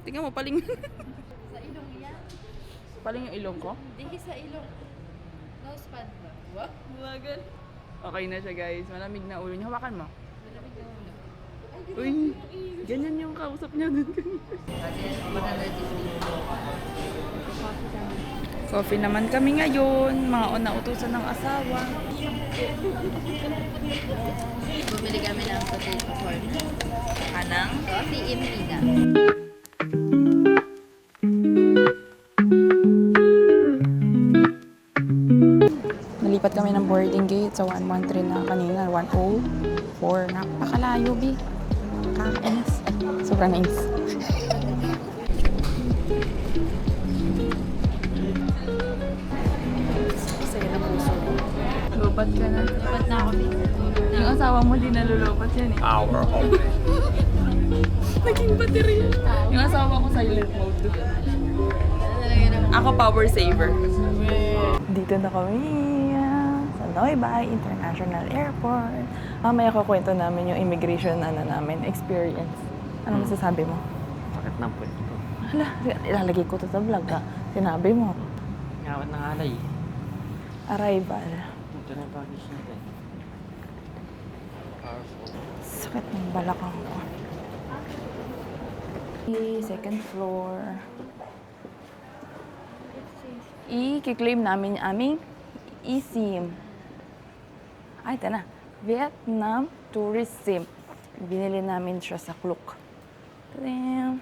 Tingnan mo, paling. Sa ilong yan. Paling yung ilong ko? Hindi sa ilong. Nose pad ba? What? Bagal. Okay na siya guys. Malamig na ulo niya. Hawakan mo. Malamig na ulo. Uy, ganyan yung kausap niya dun. Coffee naman kami ngayon. Mga unautusan ng asawa. Bumili kami ng potato corn. Anang? Coffee in Pina. Nalipat kami ng boarding gate sa 113 na kanina. 104. Napakalayo, Bi. Kakainis. Sobrang nais. Saya na puso. Lupat ka na. Dapat na ako dito. Yung asawa mo di nalulupat yan eh. Our home. Naging baterya. Yung asawa ko silent mode. Ako power saver. Dito na kami sa Noybay International Airport. Mamaya kukwento namin yung immigration namin experience. Ano masasabi mo? Bakit ng puwet ko? Hala, ilalagay ko to sa vlog ha. Sinabi mo. Ngawat ng alay. Arrival. Ito na yung baggage natin. Powerful. Sakit ng balakang ko. Second floor. I-claim namin yung aming eSIM. Ay, ito na. Vietnam Tourist SIM. Binili namin siya sa Klook. Damn.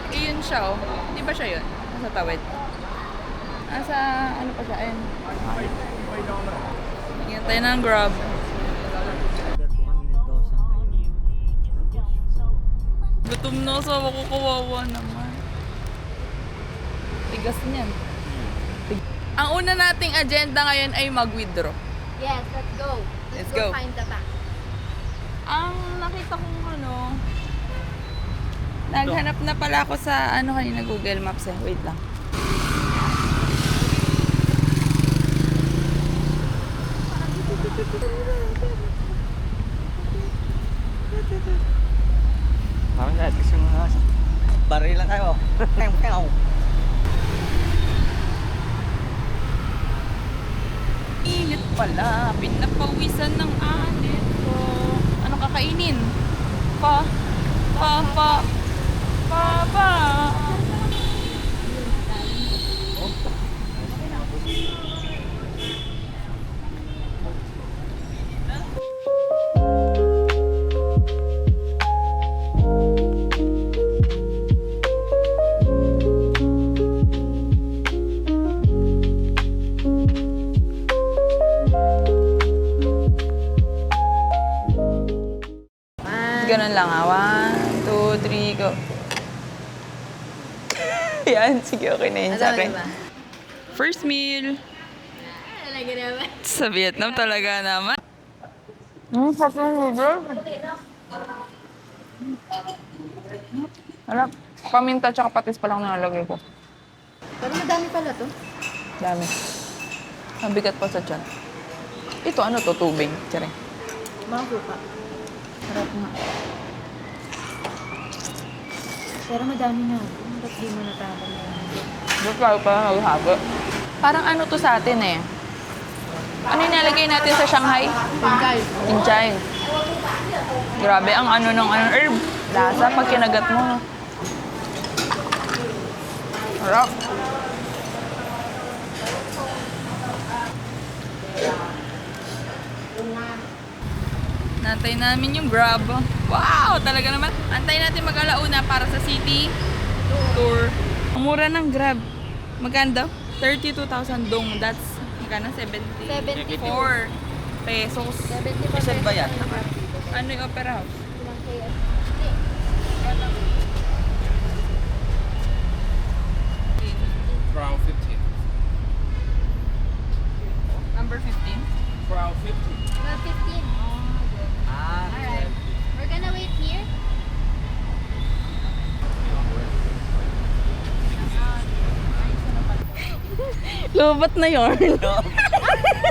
Iyon siya, oh. Di ba siya yun? Nasa tawid. Nasa, ano pa siya? Ayun. Tingnan tayo ng Grab. Agad po kami ng dosa ngayon. Gutom na sa ako, kawawa naman. Tigas niyan. Ang una nating agenda ngayon ay mag-withdraw. Yes, let's go. Let's go. Find the bank. Ang nakita kong ano, naghanap na pala ako sa ano kanina Google Maps eh. Wait lang. Parang dahil gusto mo na. Baril lang kayo. Pew. Init pala. Pinapawisan ng anit ko. Ano kakainin? Pa. Ganun lang ah. 1, 2, 3, go. Yan, sige, okay na yun sa akin. First meal. Talaga naman. Sa Vietnam talaga naman. Harap, paminta tsaka patis pa lang nalagay ko. Pero madami pala to. Dami. Mabigat pa sa tiyan. Ito ano to, tubig. Tsare. Mga kupa. Harap nga. Pero madami na. Ba't di mo natapon na yan? Ba't tayo pa naghahaba? Parang ano to sa atin eh. Ano yung nalagay natin sa Shanghai? Pagkal. Kinchay. Grabe ang ano ng herb. Lasa pag kinagat mo. Harap. Nantay namin yung Grab. Wow! Talaga naman. Antay natin mag-alauna para sa city tour. Ang mura ng Grab. Maganda? 32,000 dong. That's magkano? 74 pesos. 70 pa Saan ba yan? Ano yung Opera House? Brown 15. Number 15. Brown 15. Well, 15. Ah, Alright. We're gonna wait here. Lobat na yun.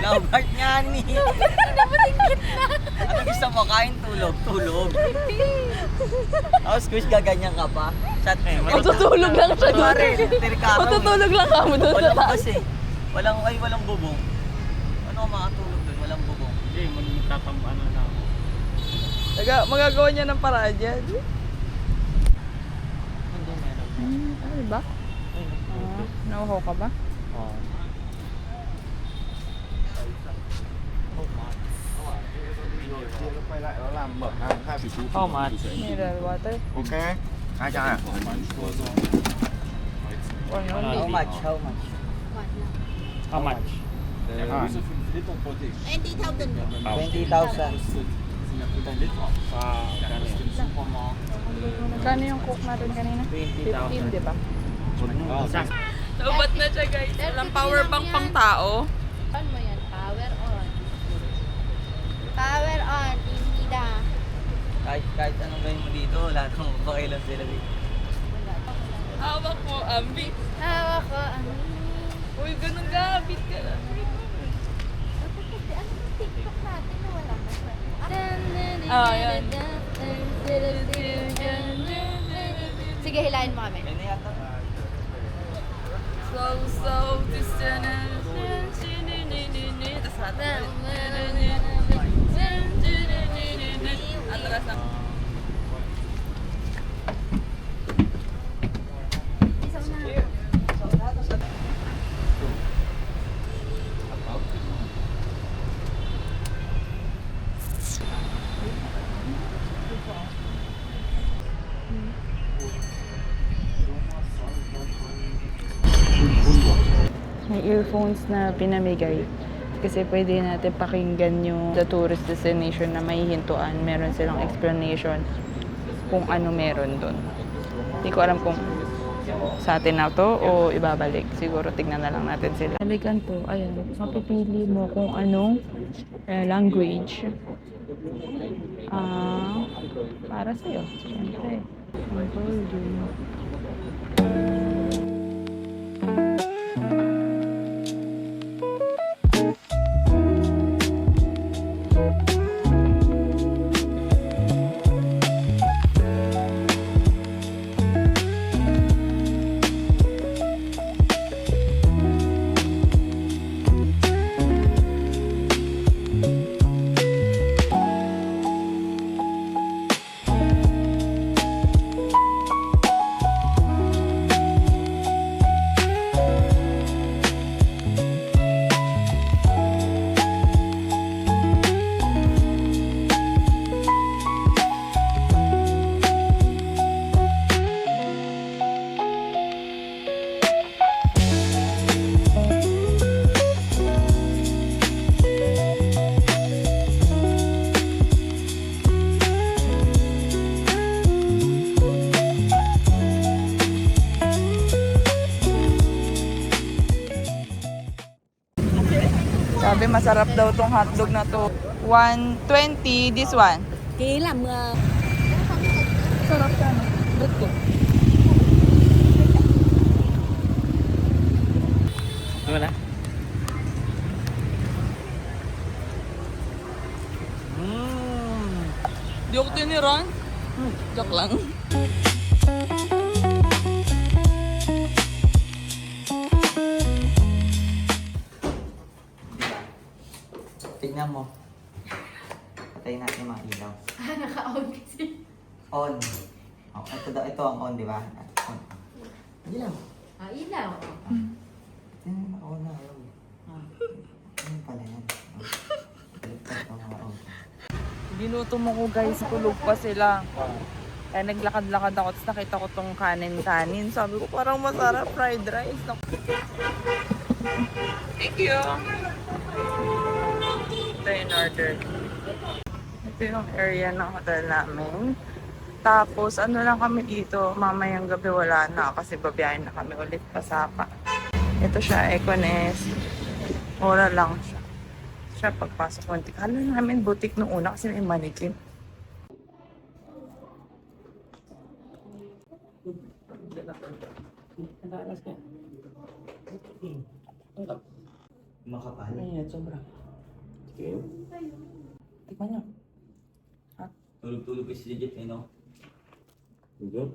Lambart nga ni. Ano gusto mo? Kain, tulog, tulog. Tapos quiz gaganyan ka pa. Chat Matutulog lang siya doon. Matutulog lang kamo doon sa Walang taas. kasi. Walang bubong. Ano ka makatulog doon? Walang bubong. Hindi, magtatambano na ako. Magagawa niya ng paraan yan. Hindi meron. Ano ba? Nauhaw ka ba? Oo. How much? Mineral water. OK，大家啊， Or no? How much? How much? How much? 20,000. Magkano yung coke natin kanina? 15, di ba? Oh, Naubat na siya guys. Walang power bank pang tao. On mo yan. Power on. Power on. Inida. Kahit anong gawin mo dito, lahat ng pakailan sila dito. Hawak mo, Ambi. Hawak ko ang Uy, ganun gabit ka lang. TikTok natin na wala ka. Yan. Sige, hilahin mo kami. Ano yata? So, distant. Tapos natin. Atras na. Isaw na. May earphones na pinamigay. Kasi pwede natin pakinggan yung the tourist destination na may hintuan. Meron silang explanation kung ano meron doon. Hindi ko alam kung sa atin na to o ibabalik. Siguro tignan na lang natin sila. Balikan to, ayan. Mapipili mo kung anong language para sa'yo. Siyempre. Ang golden. Sabi masarap daw tong hotdog na to. 120 this one. Sarap ka no? Ba't ko? Di ba na? Di ako tiniran. Joke lang. Tignan mo. Patayin natin yung mga ilaw. Naka-on kasi. On. Oh, ito ang on, di ba? On. Ilaw. Ilaw. Tignan mo, on na. Ano pala yan? Baliktad pa mga on. Ginutom ako guys, tulog pa sila. Kaya naglakad-lakad ako, tapos nakita ko tong kanin-kanin. Sabi ko parang masarap, fried rice. Thank you. Ito yung order. Ito yung area ng hotel namin. Tapos ano lang kami dito, mamayang gabi wala na kasi babiyahin na kami ulit Pasaka. Ito siya, Econes. Mura lang siya. Siya pagpasok konti. Kala namin butik nung una kasi may mannequin. Makapal. Mainit, sobra. Tikman niyo. Tulog-tulog pa si Legit, no? Dito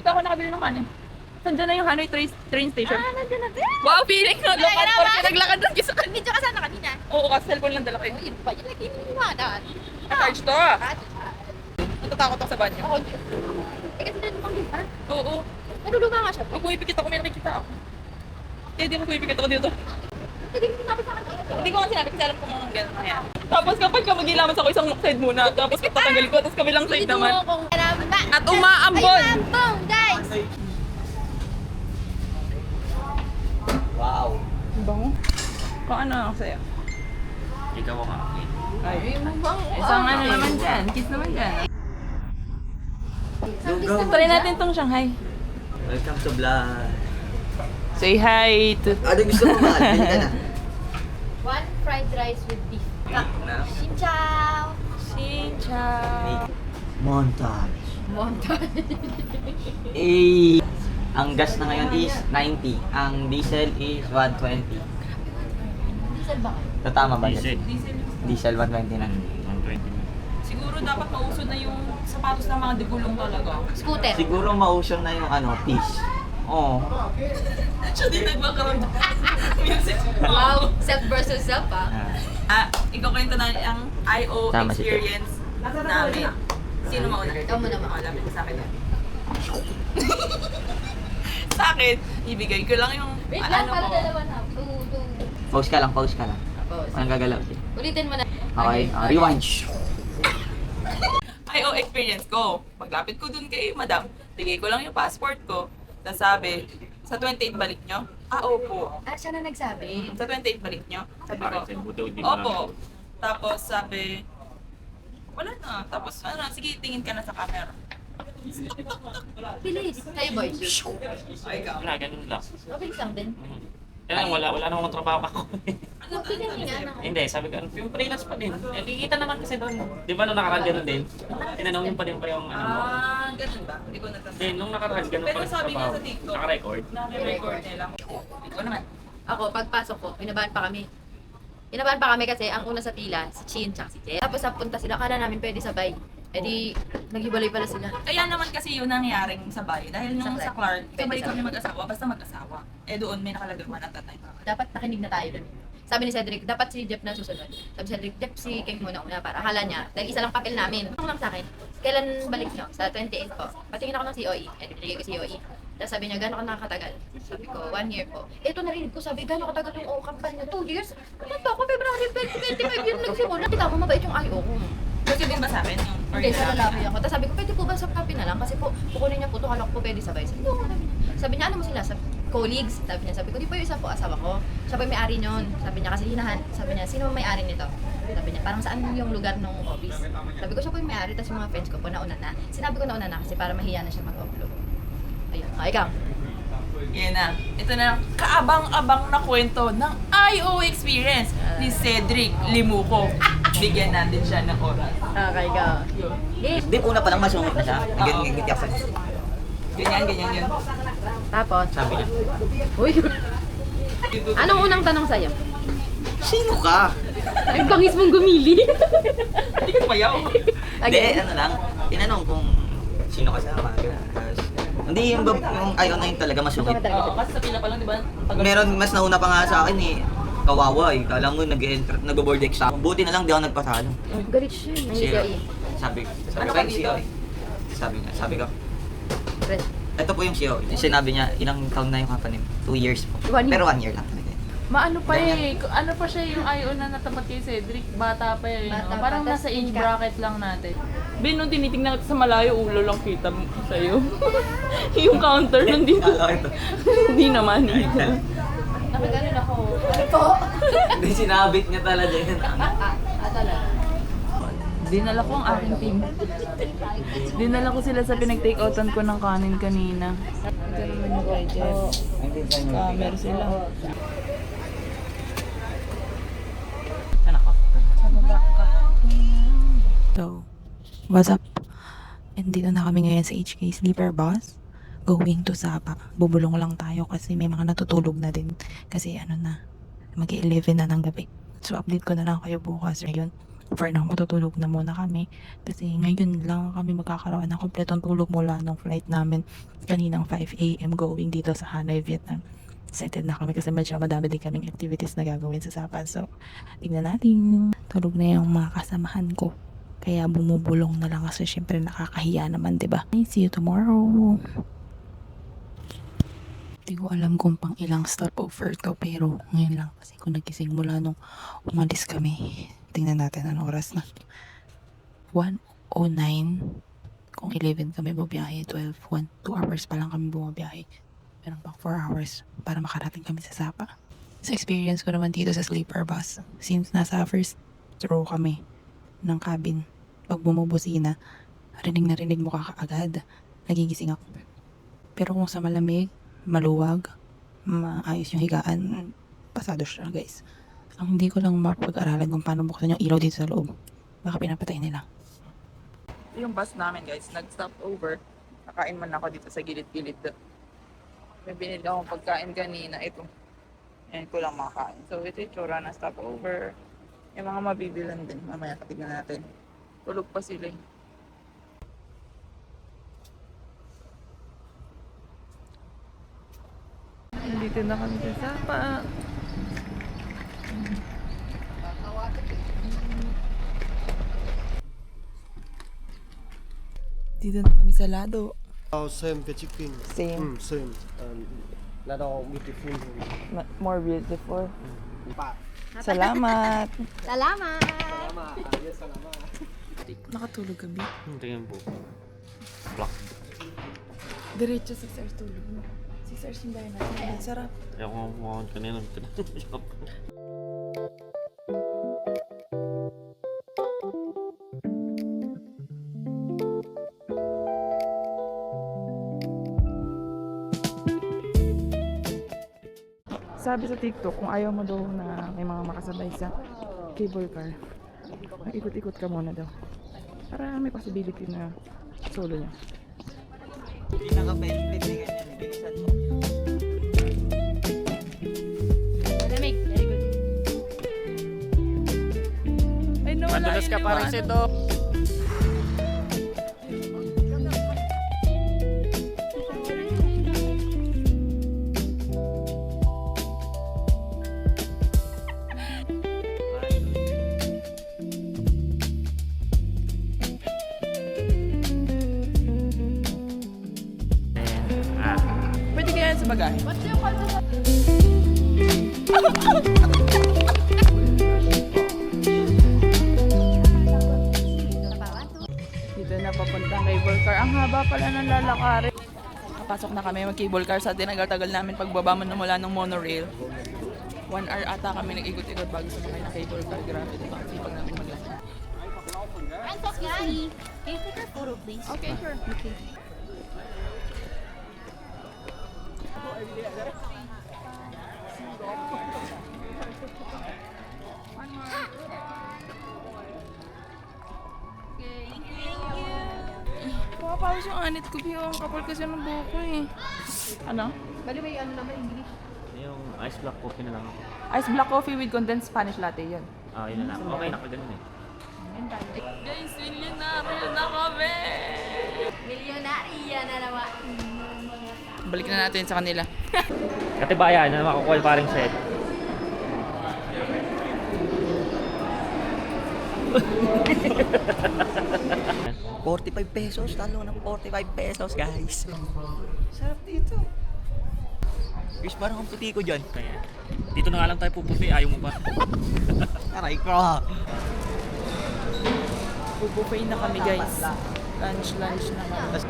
ako nakabili ng kanin. Nandiyan na yung Hanoi train station. Nandiyan na. Wow, feeling ko. Lokal porque naglakad doon sa kanina. Video ka sana kanina. Oo, kasi cellphone lang dala kayo. Yun pa, yun nagkiniwanan. Charge to. Natatakot ako sa banyo. Eh, kasi din pang lipa. Oo. Naluluga nga siya. Pag pumipikit ako, may nakikita ako. Eh, di mo pumipikit ako dito. Hindi ko sinabi sa akin. Hindi ko nga sinabi kasi alam ko mga gano'n na yan. Tapos kapag ka mag-ilamas ako, isang side muna. Tapos tatanggalin ko, tapos kabilang side naman. At umaambon! Ay, mambong, guys! Wow. Bango. Kung ano ako sa'yo. Ikaw ang akin. Ay, isang ano naman dyan. Kiss naman dyan. Try natin tong Shanghai. Welcome to vlog. Say hi to... Ano gusto mo ba? Bili ka na. One fried rice with beef. Na? Xin chao! Xin chao. Montage. Montage. Eh, ang gas na ngayon is 90. Ang diesel is 120. Diesel ba kayo? Tatama ba Diesel. yun? Diesel 120 na. 120. Siguro dapat mausod na yung sapatos ng mga digulong talaga. Scooter. Siguro mauson na yung ano, peace. Oo. Siya din nagmakaroon music. Wow, self versus self ah. Ikaw kwento na ang I.O. Tama si experience namin. Sino mauna? Ikaw muna ma. Lapit ka sa akin. Sa akin, ibigay ko lang yung Wait lang, ano para ko. dalawa na. Pause ka lang, pause ka lang. Tapos, Walang gagalaw siya. ulitin mo na. Okay, rewind. I.O. experience ko. Paglapit ko dun kay madam, tigay ko lang yung passport ko. Tapos sabi, sa 28 balik nyo? Opo. Ah, siya na nagsabi. Sa 28 balik nyo? Sabi ko, Bakit? Buto, di mo opo. Tapos sabi, wala na. Tapos ano, sige, tingin ka na sa camera. Bilis. Kayo boys. Ay, ikaw. Wala, ganun lang. Mabilis lang din. Kaya lang, wala namang trabaho ako. Tingnan niya na. Hindi, sabi ko, yung freelance pa din. Eh, kikita naman kasi doon. Di ba nung nakaraan ganun din? Tinanong yung pa din pa yung ano mo. Ganun ba? Hindi ko natanda. Hindi, nung nakaraan ganun Pero pa rin sa sabi nga trabaho. sa TikTok, Naka-record. nare-record nila. Ikaw naman. Ako, pagpasok ko, inabahan pa kami. Inabahan pa kami kasi ang una sa pila, si Chin tsaka si Jet. Tapos napunta sila, kala namin pwede sabay. E di, naghiwalay pala sila. Kaya naman kasi yun nangyaring sabay. Dahil nung Sa sa Clark, sabay Pwede kami mag-asawa, basta mag-asawa. Eh doon may nakalagay man at tatay. Dapat nakinig na tayo dun. Sabi ni Cedric, dapat si Jeff na susunod. Sabi ni Cedric, Jeff, si King muna una para akala niya, dahil isa lang papel namin. Ano lang sa akin, kailan balik nyo? Sa 28 po. Patingin ako ng COE. Eh, binigay ko COE. Tapos sabi niya, gano'n ka nakakatagal? Sabi ko, 1 year po. Ito narinig ko, sabi, gano'n katagal yung kampanya? 2 years? Ano ba ako, February 2025 yun nagsimula. Kita ko, mabait yung IO ko. Kasi din ba sa akin yung Hindi, sa lalaki ako. Tapos sabi ko, pwede po ba sa copy na lang? Kasi po, kukunin niya po ito, kala ko po pwede sabay. Sabi ko, sabi niya, ano mo sila? Colleagues. Sabi ko, di po yung isa po, asawa ko. Siya po yung may-ari nun. Sabi niya, kasi hinahan. Sabi niya, sino may-ari nito? Sabi niya, parang saan yung lugar ng office? Sabi ko, siya po yung may-ari. Tapos yung mga friends ko po, nauna na. Sinabi ko nauna na kasi para mahiya na siya mag-upload. Ayun. Ikaw. Yan na. Ito na kaabang-abang na kwento ng I.O. experience ni Cedric Limuco. Bigyan natin siya ng oras. Okay, ikaw. Di una pa lang masungit na siya. Nagigingiti ako sa Ganyan yun. Tapos, sabi niya. uy. Anong unang tanong sa'yo? Sino ka? Ang bangis mong gumili. Hindi ka tumayaw. Hindi, ano lang. Tinanong kung sino kasama. Tapos, hindi yung ayaw na yun talaga masungit. Oo, kasi sa pila pa lang, di ba? Meron mas nauna pa nga sa akin eh. Kawawa eh. Kala mo nag-board exam. Buti na lang di ako nagpasalo. Galit siya. Nangyay Sabi Ano ko ka yung dito? COE. Sabi ko, siya. ito po yung COE. Sinabi niya, ilang taon na yung company? 2 years po. 1 year. Pero 1 year lang talaga. Maano pa eh, ano pa siya yung I.O. na natapat kay Cedric, bata pa eh. Bata no? pa, Parang tas nasa age ika. bracket lang natin. Ben, nung tinitingnan ko sa malayo, ulo lang kita sa'yo. Yung counter nandito. Hindi naman. Nakaganon ako. Ano po? Hindi, sinabit niya talaga yun. Talaga. Dinala ko ang aking team. Dinala ko sila sa pinag-take-outan ko ng kanin kanina. Ito naman yung kay Jeff. Camera sila. Ano ko? Sa baba ka. So, what's up? And dito na kami ngayon sa HK Sleeper Bus. going to Sapa. Bubulong lang tayo kasi may mga natutulog na din. Kasi ano na, mag-11 na ng gabi. So update ko na lang kayo bukas. Ngayon, for now, matutulog na muna kami. Kasi ngayon lang kami magkakaroon ng kompletong tulog mula ng flight namin kaninang 5 a.m. going dito sa Hanoi, Vietnam. Excited na kami kasi medyo madami din kaming activities na gagawin sa Sapa. So, tignan natin. Tulog na yung mga kasamahan ko. Kaya bumubulong na lang kasi syempre nakakahiya naman, diba? See you tomorrow. Hindi ko alam kung pang ilang stopover to, pero ngayon lang kasi kung nagising mula nung umalis kami. Tingnan natin anong oras na. 1:09. Kung 11 kami bumiyahe, 12, 1, 2 hours pa lang kami bumabiyahe. Meron pang 4 hours para makarating kami sa Sapa. Sa experience ko naman dito sa sleeper bus, since nasa first row kami ng cabin, pag bumubusina, rinig na rinig mo kaagad, nagigising ako. Pero kung sa malamig, maluwag, maayos yung higaan, pasado siya guys. Ang hindi ko lang mapag-aralan kung paano buksan yung ilaw dito sa loob. Baka pinapatay nila. Yung bus namin guys, nag-stop over. Nakain man ako dito sa gilid-gilid. May binili akong pagkain kanina. Ito. Yan ko lang makain. So ito yung tsura na stop over. Yung mga mabibilan din. Mamaya katignan natin. Tulog pa sila eh. Nandito na kami sa Sapa. Dito na kami sa Lado. Oh, same chicken. Same. Same. Lado beautiful. More beautiful. Pa. Salamat. Salamat! Nakatulog kami. Tingnan po. Block. Diretso 6 hours tulog mo. 6 hours yung bayan natin. Ay, sarap. Kaya ko nga kanina. Sabi sa TikTok, kung ayaw mo daw na may mga makasabay sa cable car, ikot-ikot ka muna daw. Para may possibility na solo niya. Hindi naka-benefit na ganyan. Bilisan mo. Malamig. Very good. Ay, no, Madulas ka parang sito. Pwede kaya yan sa bagahe? Dito na papuntang cable car. Ang haba pala ng lalakarin. Kapasok na kami mag-cable car sa tinagal-tagal namin pagbaba mo na mula ng monorail. 1 hour ata kami nag-ikot-ikot bago sumakay ng cable car. Grabe, diba? Ang sipag namin maglakad. Can you take a photo, please? Okay, sure. Okay. Pumapawis yung anit ko, Bio. Ang kapal kasi ng buhok ko eh. Ano? Bali may ano naman, English. Yung ice block coffee na lang ako. Ice black coffee with condensed Spanish latte, yun. Ah, yun na lang. Okay, nakaganon eh. Guys, milyonaryo na kami! Milyonarya na naman. Balik na natin sa kanila. Katibayan na makukuha pa rin set. ₱45. Talo ng ₱45, guys. Sarap dito. Guys, parang ang puti ko dyan. Kaya, dito na nga lang tayo puputi. Ayaw mo pa. Aray ko. Bubuffet na kami, guys. Lunch na kami.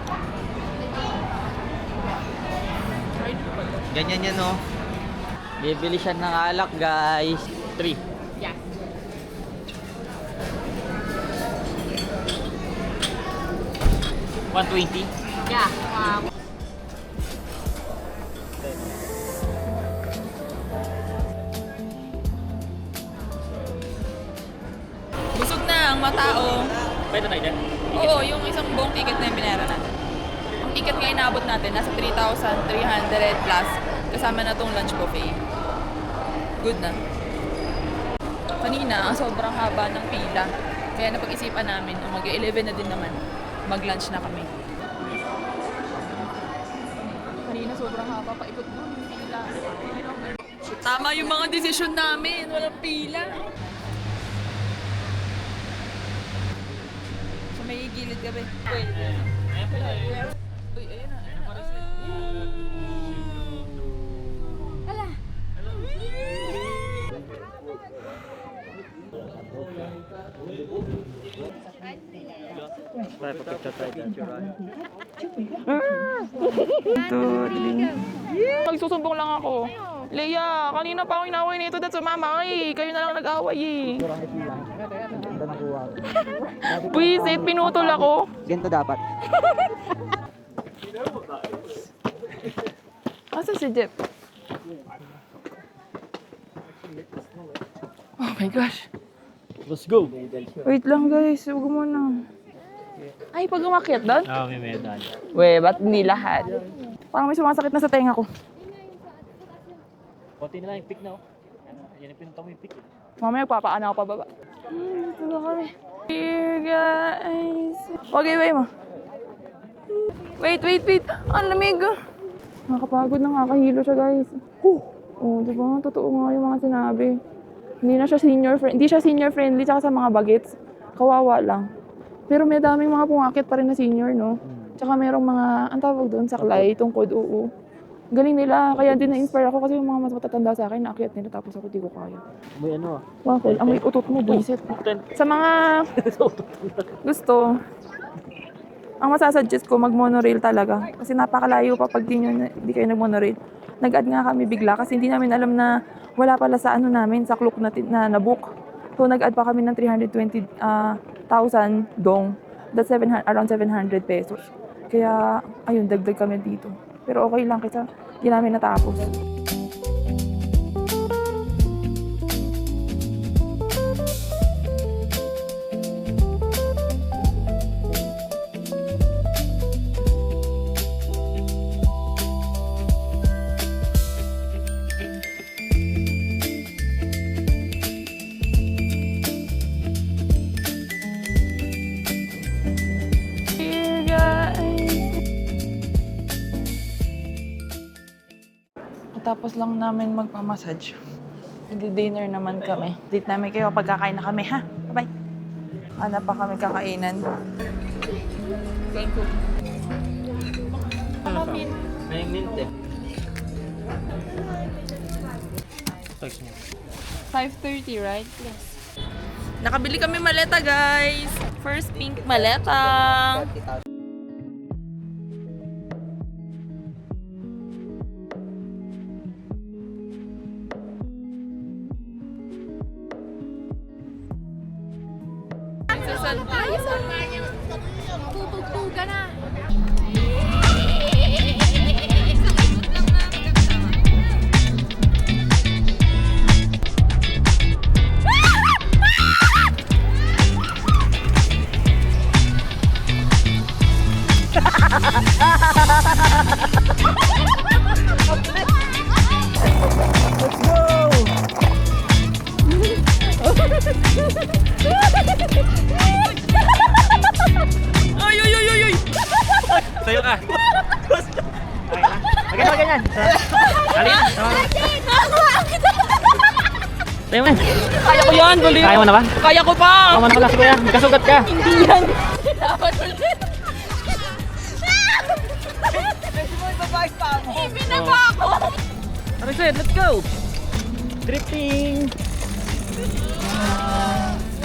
Ganyan yan, no? Bibili siya ng alak, guys. 3. Yeah. $120. Yeah. Busog na ang mga tao. Pwede tayo dyan. Oo, yung isang buong ticket na yung binera natin. ticket nga inabot natin, nasa 3,300 plus. Kasama na tong lunch buffet. Good na. Kanina, ang sobrang haba ng pila. Kaya napag-isipan namin, mag-11 na din naman, mag-lunch na kami. Kanina sobrang haba, paikot doon yung pila. Tama yung mga desisyon namin, walang pila. So may gilid ka ba? Pwede. Uy, ayun na. Hala. Magsusumbong lang ako. Leia, kanina pa ako inaway nito dahil sumama eh. Kayo na lang nag-away eh. Buisit, pinutol ako. Ganito dapat. Asan si Jeff? Oh my gosh. Let's go. Wait lang guys, huwag muna. Ay, pag umakyat doon? Oo, may medal. We, ba't hindi lahat? Parang may sumasakit na sa tenga ko. Konti na lang yung pick na, oh. Yan yung pinunta mo yung pick. Mamaya papaana ako pababa. Ito na kami. Here guys. Okay, wait mo. Wait. Ang lamig. Nakakapagod na nakakahilo siya guys. Oh, diba? Totoo nga yung mga sinabi. Hindi siya senior friendly tsaka sa mga bagets. Kawawa lang. Pero may daming mga pumakit pa rin na senior, no? Tsaka merong mga, ang tawag doon, saklay, tungkod, oo. Galing nila, kaya din na-inspire ako kasi yung mga mas matatanda sa akin, naakyat nila tapos ako di ko kaya. May ano ah. Waffle, amoy utot mo, buisit. Sa mga gusto, ang masasuggest ko, mag-monorail talaga. Kasi napakalayo pa pag di kayo nag-monorail. Nag-add nga kami bigla kasi hindi namin alam na wala pala sa ano namin, sa Klook na nabook. So nag-add pa kami ng 320,000 dong. That's around 700 pesos. Kaya, ayun, dagdag kami dito. Pero okay lang kasi hindi namin natapos. Tapos lang namin magpamassage. Nag-dinner naman kami. Date namin kayo pagkakain na kami, ha? Bye-bye. Hanap pa kami kakainan. Thank you. May mint eh. 5:30, right? Yes. Nakabili kami maleta, guys. First pink maleta. Tutugtugan na. Sayo ka! Okay na, ganyan. Alin? Sayo mo. Kaya ko yan, Gulio. Kaya mo na ba? Kaya ko pa. Tama na pala si Kuya. Magkasugat ka. Hindi yan. Dapat ulit. Pwede mo ibabag pa mo. Ibinaba ako. Alright, sir, let's go! Drifting!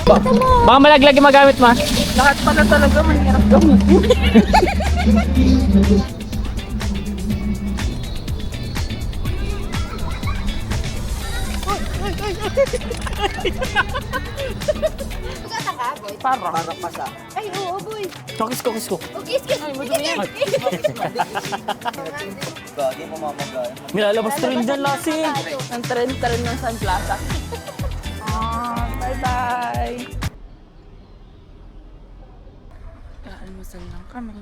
Baka malaglag yung magamit mo. Lahat pala talaga mahirap gawin. Para pasa. Ay, oo, boy. Kiss ko. Kiss. Ay, madumi yan. Gagi mo mamagay. Nilalabas na rin dyan, Lassie. Ang trend ng Sun Plaza. Bye-bye. Kaalmusal lang kami.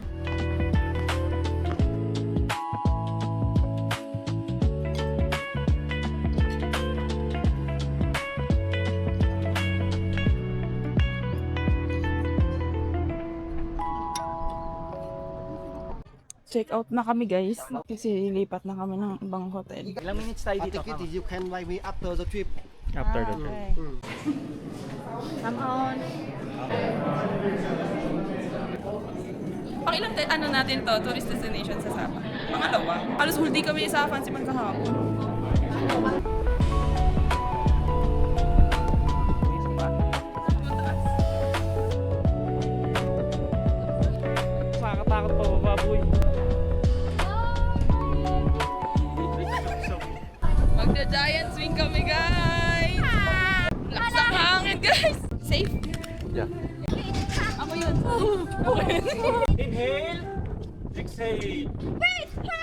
Check out na kami guys. Kasi lipat na kami ng ibang hotel. Ilang minutes tayo I dito? think it is you can buy me after the trip. After the trip. Okay. Come on. Pang ilang ano natin to, tourist destination sa Sapa? Pangalawa. Halos hindi kami sa Fancy Man kahapon. Nakakatakot pa ba, boy? Magda-giant swing kami guys! Lakas ang hangin guys! Safe? Yeah. Ako yun. Ako yun. Inhale. Exhale. Let's go!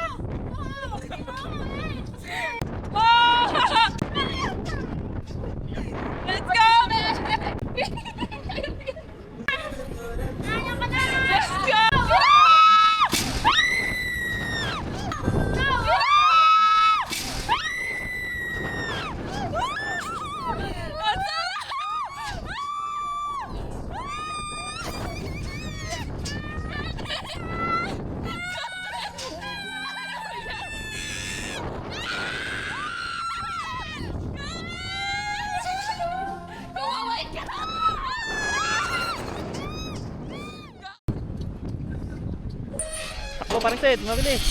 Let's go! Takbo parang set, mabilis.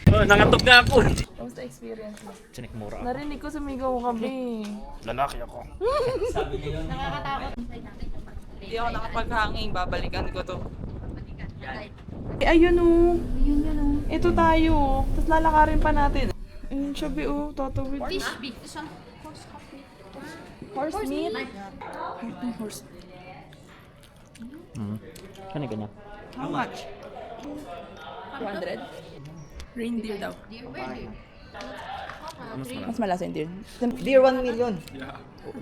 Oh, nangatog na ako. Kamusta experience mo? Sinikmura. Narinig ko sumigaw kami. Lalaki ako. Nakakatakot. Hindi ako nakapaghanging, babalikan ko to. Ayun o. Ito tayo. Tapos lalakarin pa natin. Ayun siya, o. Tatawid. Fish beef. This one. Horse meat? Horse. Ano ganyan? How much? 200? Reindeer daw. Mas malasa yung deer. Deer 1 million.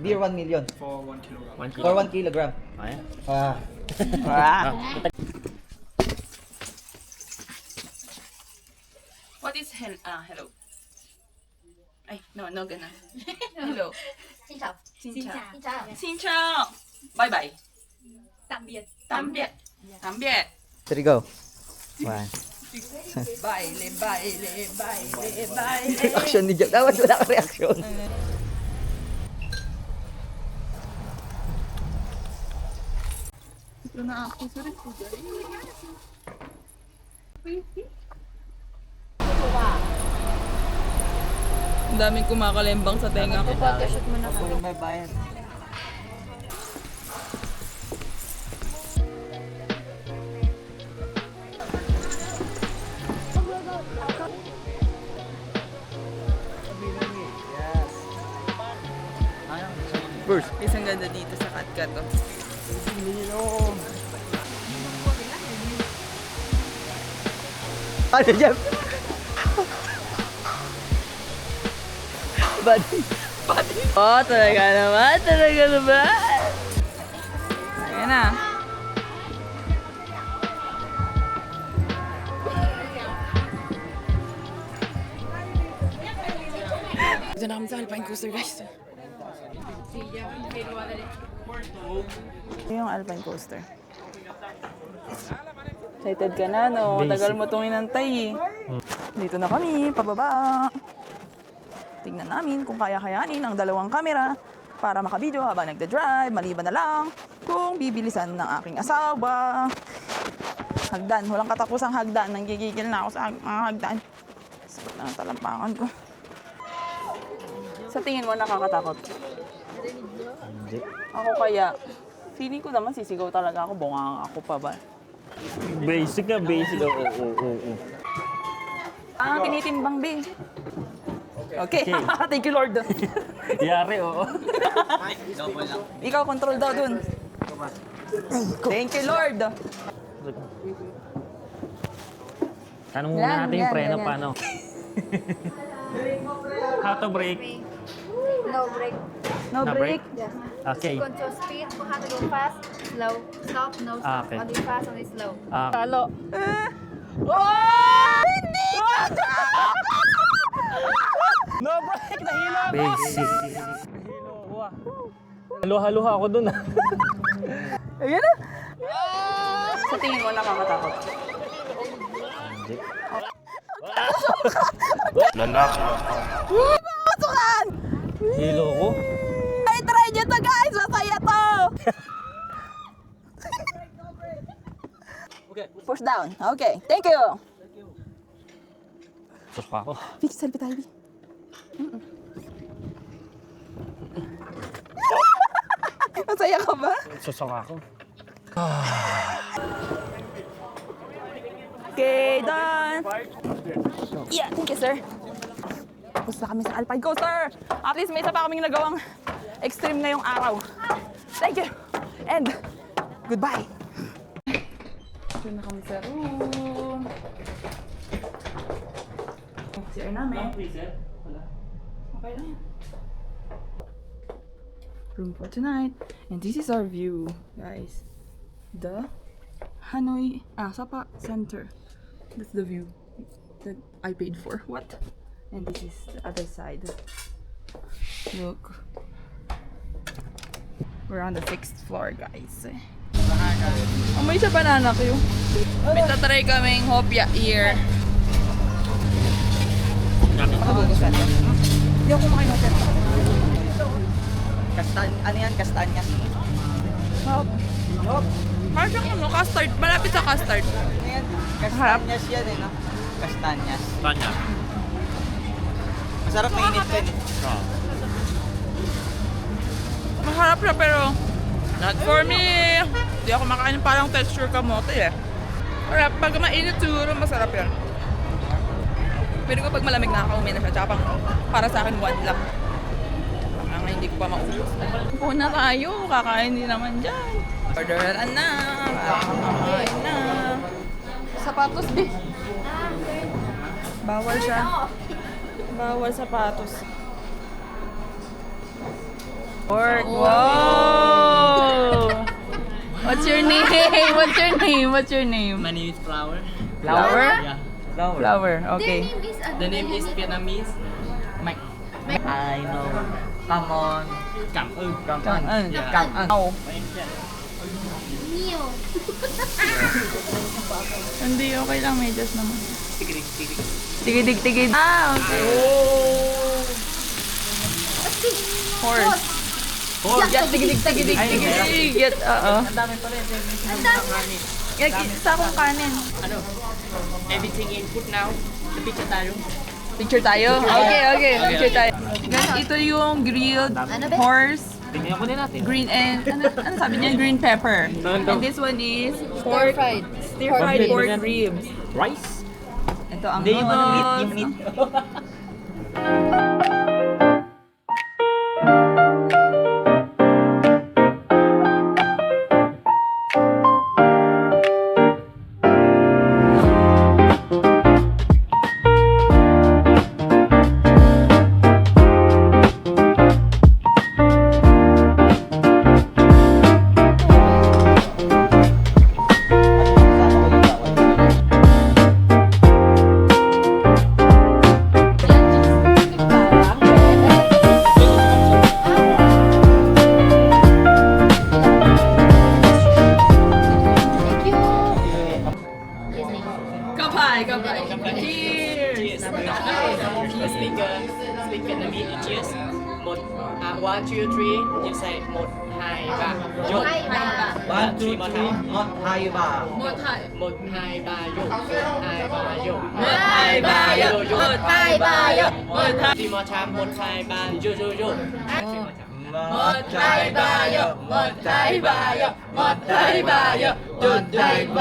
Deer 1 million. For 1 kilogram. Ayan. Ah. What is hello? Ay, no, gana. Hello. Xin chào. Xin chào. Xin chào. Xin chào. Bye bye. Tạm biệt. Tạm biệt. Tạm biệt. There you go. Wow. Baile, baile, baile, baile. Reaction ni Jack. Dapat wala ka reaction. Ito na ako sa rin ko, guys. Ang daming kumakalembang sa tenga ko. Photoshoot mo na kami. May bayad. First. Isang ganda dito sa Katkat. Oh. Ano, Jeff? Buddy. Oh, talaga naman. Ayan na. Dito na kami sa Alpine Coaster, guys. Ito yung Alpine Coaster. Excited ka na, no? Tagal mo itong inantay, eh. Dito na kami, pababa. Tignan namin kung kaya-kayanin ang dalawang kamera para makabideo habang nagda-drive, maliban na lang kung bibilisan ng aking asawa. Hagdan, walang katapusang hagdan. Nanggigigil na ako sa mga hagdan. Sakit na ang talampakan ko. Sa tingin mo, nakakatakot? Hindi. Ako kaya, feeling ko naman sisigaw talaga ako, bunga ako pa ba? Basic na, basic. Oo. Ah, tinitimbang, Bing. Okay. Thank you, Lord. Yari, oo. Ikaw, control daw dun. Thank you, Lord. Tanong muna natin yung preno, paano? How to brake? No break. No No break? Yes. Okay. Control speed, kung how to go fast, slow, stop, no stop, Okay. only fast, only slow. Talo. No break! Nahilo ako! Basic. Nahilo ako ah. Halo-haloha ako dun ah. Ayan na! Sa tingin mo, nakakatakot. Pasukan! Hilo ko. Ay, try nyo to guys! Masaya to! Push down. Okay, thank you! Sus pa ako. Vic, selfie tayo, Vic. Masaya ka ba? Susok ako. Okay, done! Yeah, thank you, sir. Tapos na kami sa Alpine Coaster. At least may isa pa kaming nagawang extreme ngayong araw. Thank you! And goodbye! Diyan na kami sa room. CR namin. Okay lang yan. Room for tonight. And this is our view, guys. The Hanoi Sapa Center. That's the view that I paid for. What? And this is the other side. Look. We're on the 6th floor, guys. Amoy siya banana Q. May tatry kaming hopya here. Makabugusan. Hindi ako kumakain hopya. Ano yan? Kastanyas. Hop. Parang siyang ano, custard. Malapit sa custard. Ano yan? Kastanyas yan eh, no? Kastanyas. Tanya. Masarap mainit din eh. Masarap siya pero not for me. Hindi ako makain parang texture kamote eh. Pero pag mainit siguro masarap yan. Pero pag malamig nakaka-umi na siya. Tsaka pang para sa akin 1 lang. Ang hindi ko pa maubos. Upo na tayo. Kakain din naman dyan. Orderan na. Kakain na. Sapatos din. Bawal siya. Bawal sapatos. Work. Wow! What's your name? What's your name? What's your name? My name is Flower. Flower? Yeah. Flower. Okay. The name is Vietnamese. Mike. I know. Come on. Cảm ơn. Come on. Yeah. Come on. Oh. Hindi, okay lang. Medyas naman. Tigid. Ah, okay. Horse. Yeah, tigid. Get, oo. Ang dami pa rin. Isa akong kanin. Ano? Everything in food now. The picture tayo. Picture tayo? Okay. Picture tayo. Guys, ito yung grilled horse. Tingnan ko din natin. Green and, ano sabi niya? Green pepper. And this one is pork, stir-fried pork ribs. Rice? Ito ang Hindi yung ano, meat. noodles. Yung meat. Kapay. Cheers! Speak Vietnamese. Cheers. 1, 2, 3. You say 1, 2, 3. Yo. 1, 2, 3. Not high bar. 1, 2, 3. Yo. 1, 2, 3. Yo. 1, 2, 3. Yo. 1, 2, 3. Yo. 1, 2, 3. 3 more time. 1, 2, 3. Yo. Yo. 1, 2, 3. Yo. 1, 2, 3. Yo. 1, 2, 3. Yo. 1, 2, 3. Yo.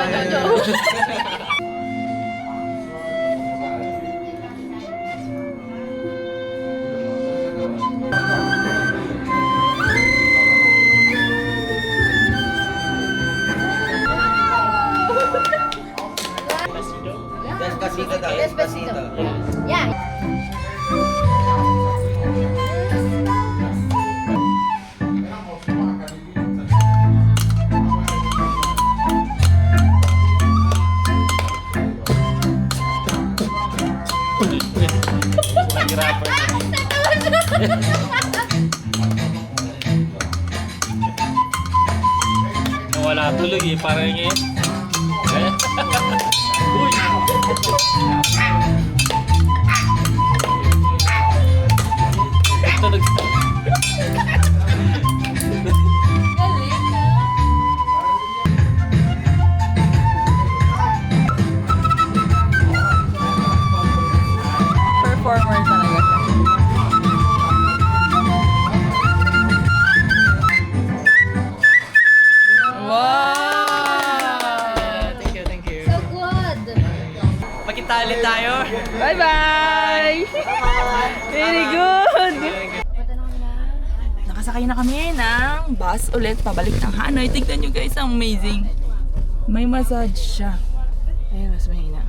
Despacito daw. Despacito. Yeah. Wala tuloy eh, parang eh. Uy! Tunog sa... Performer talaga siya. Wow! Thank you, thank you. So good! Magkitali tayo. Bye-bye! Very good! Nakasakay na kami ng bus ulit pabalik ng Hanoi. Tignan nyo guys, ang amazing. May massage siya. Ayun, mas mahina.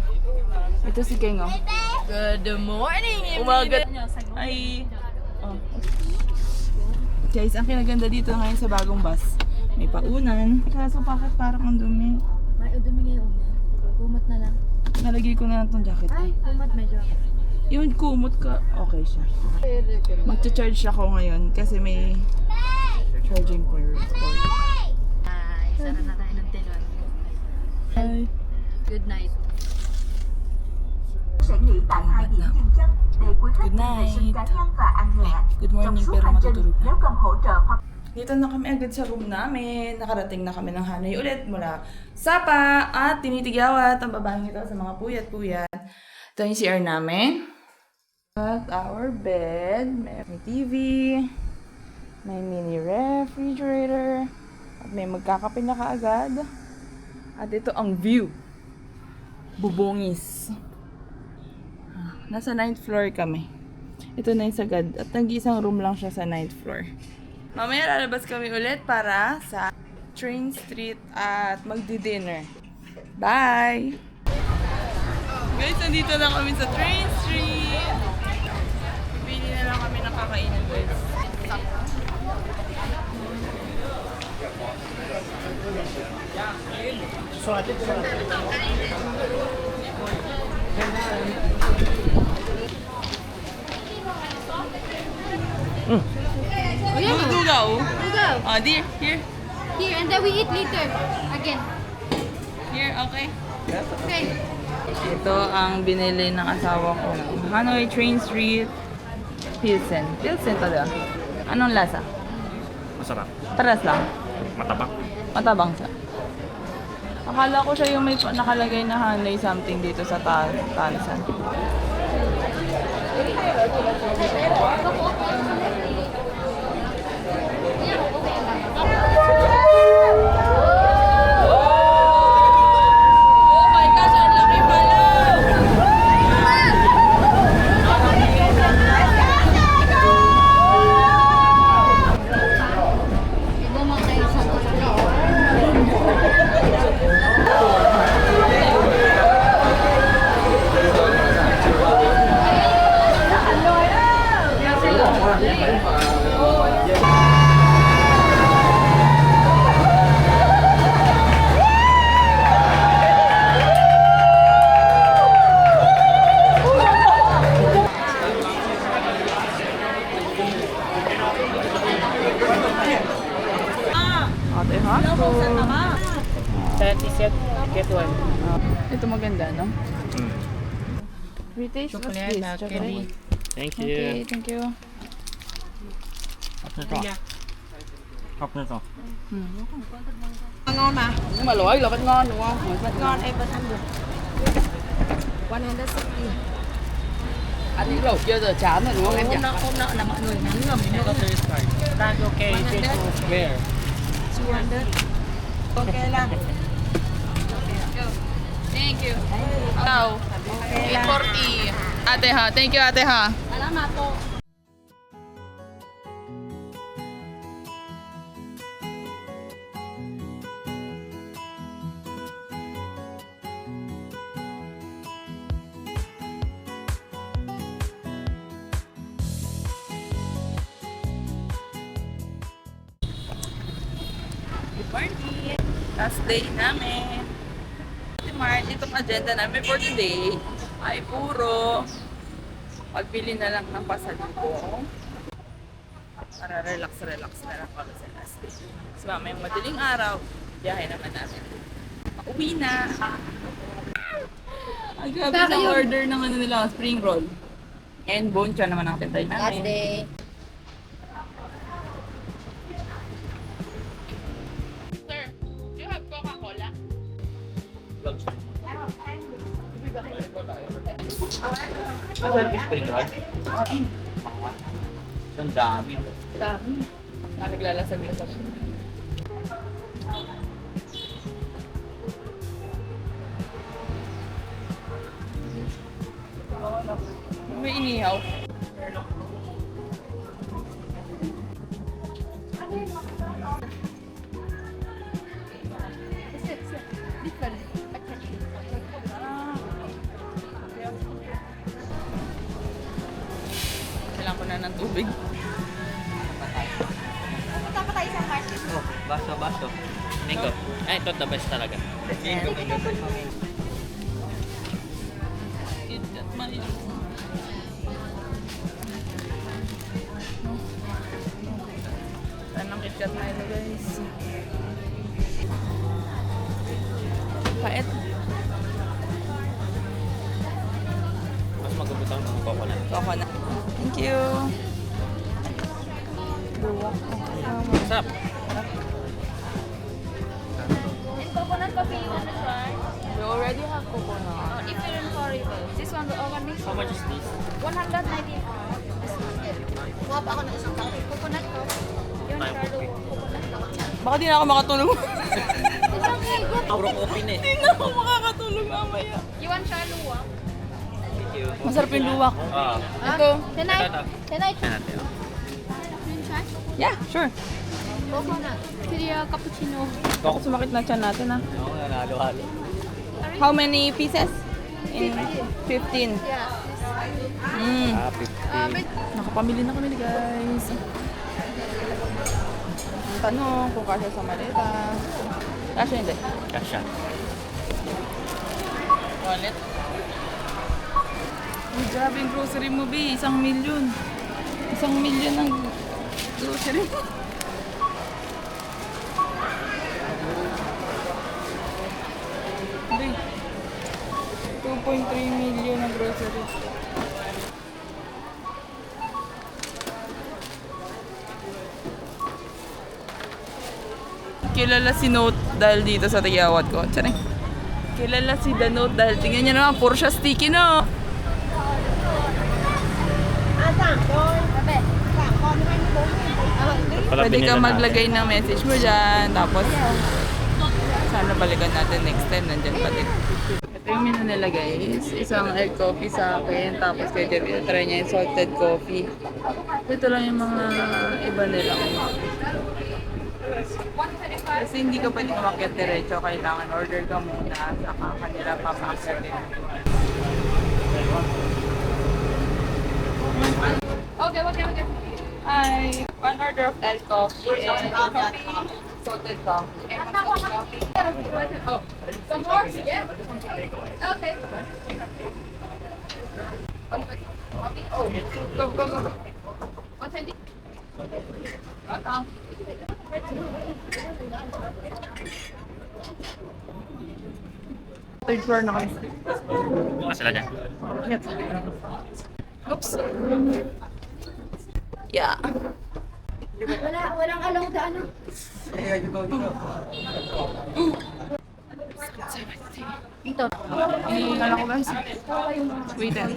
Ito si Keng, oh. Good morning! Umagat! Ay! Oh. Guys, ang kinaganda dito ngayon sa bagong bus. May paunan. Kaso bakit parang ang dumi? May udumi ngayon. Kumot na lang. Nalagay ko na lang tong jacket. Ay, kumot medyo. Yun, kumot ka. Okay siya. Magcha-charge ako ngayon kasi may charging point. Ay, sana na tayo ng telon. Hi. Good night. Good night. Good morning pero matutulog na. Dito na kami agad sa room namin. Nakarating na kami ng Hanoi ulit mula Sapa at Tinitigawat. Ang babaeng ito sa mga puyat-puyat. Ito yung CR namin. At our bed. May TV. May mini refrigerator. At may magkakape na kaagad. At ito ang view. Bubongis. Nasa 9th floor kami. Ito na yung sagad. At nag-iisang room lang siya sa 9th floor. Mamaya lalabas kami ulit para sa Train Street at magdi-dinner. Bye! Guys, nandito na kami sa Train Street. Pili na lang kami ng kakainin, guys. Oh, yeah, Go, go! We go. Dear, here. Here, and then we eat later. Again. Here, okay. Okay. Ito ang binili ng asawa ko. Hanoi Train Street Pilsen. Pilsen talaga. Anong lasa? Masarap. Taras lang. Matabak. Matabang siya. Akala ko siya yung may nakalagay na Hanoi something dito sa Tansan. Oh my gosh, ang laki pala! Iba mga kayo sa Ate Hasko. 30 set, get one. Ito maganda, no? British, what's Chocolate this? na Chocolate? candy. Thank Okay, thank you. Hap nito. Hap nito. Ngon mà. Nhưng mà lỗi là vẫn ngon đúng không? Ngon em vẫn ăn được. 160. Ăn những lẩu kia giờ chán rồi đúng không em nhỉ? Hôm nọ là mọi người ngắn ngầm đến nữa. That's okay, this is where? 200. Okay lang. Thank you. Wow. 840. Ate ha, thank you ate ha. Salamat po. Good morning. Last day namin. Mart, itong agenda namin for today ay puro pagbili na lang ng pasalubong para relax na lang kami sa last day. So, mamayang madaling araw, Biyahe naman namin. Uwi na! Ay, grabe sa order ng ano nila, spring roll. And boncha naman ang tintay namin. Last day. Sir, do you have Coca-Cola? Masarap yung spring roll. Ang dami. Dami. Naglalasag na sa may inihaw. Kailangan ko na ng tubig. Punta pa tayo sa market. Oh, baso. Mango. Ay, ito the best talaga. KitKat Milo. Saan ang KitKat Milo, guys? Pait. Mas magubutaw ng coconut. Coconut. Thank you. Luwak. Masarap. And coconut coffee, you want to try? We already have coconut. If you're in Florida. This one, the organic. How much is this? 190. Kuha pa ako ng isang coffee. Coconut coffee. Yung Tayo Charlo coffee. coconut coffee. Baka di na ako makatulog. It's okay, good. Puro coffee na eh. Di na ako makakatulog mamaya. You want Charlo ah? Thank you. Masarap yung luwak. Ah. Ito. Can I? Ito. Can I Yan natin. try? Yeah, sure. Coconut. Kaya cappuccino. Baka sumakit na tiyan natin ah. Oo, halo-halo. How many pieces? In 15. Yeah. Mm. 50. Nakapamili na kami guys. Ang tanong kung kasya sa maleta. Kasya hindi. Kasha. Wallet. Uy, grabe yung grocery mo, B. 1 million. 1 million ang grocery mo. B. 2.3 million ang grocery. Kilala si Note dahil dito sa tigawad ko. Tiyan eh. Kilala si The Note dahil tingnan niyo naman, puro siya sticky no. Pwede ka maglagay ng message mo dyan. Tapos, sana balikan natin next time. Nandyan pa din. Ito yung menu nila guys. Isang egg coffee sa akin. Tapos kay Jeff, try niya yung salted coffee. Ito lang yung mga iba nila. Kasi hindi ka pwede umakyat diretso. Kailangan order ka muna. Saka kanila papakyatin. Okay. Hi. One order of egg coffee and coffee, salted coffee. Oh, some more? Yeah. Okay. Oh, go. What's it? Third floor na kami. Bukas sila dyan. Yep. Oops. Yeah. Walang alaw na ano. Ito. Ano ko guys? Wait then.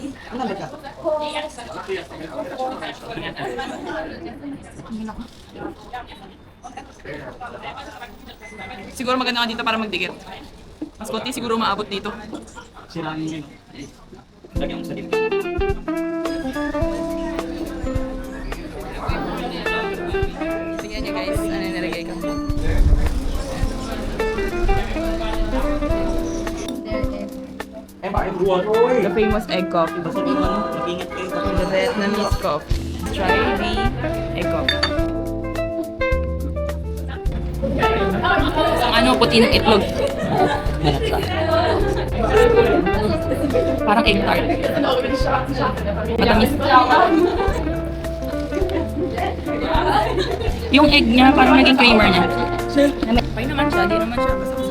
Siguro maganda ka dito para magdikit. Mas konti siguro maabot dito. Sirangin yun. Lagyan mo sa dito. Tingnan nyo guys, ano yung nilagay ko. The famous egg coffee. Mag-ingat kayo. The Vietnamese coffee. Try the egg coffee. Ang ano, puti ng itlog. Parang egg tart. Matamis. Yung egg niya, parang naging creamer niya. Pay naman siya, di naman siya.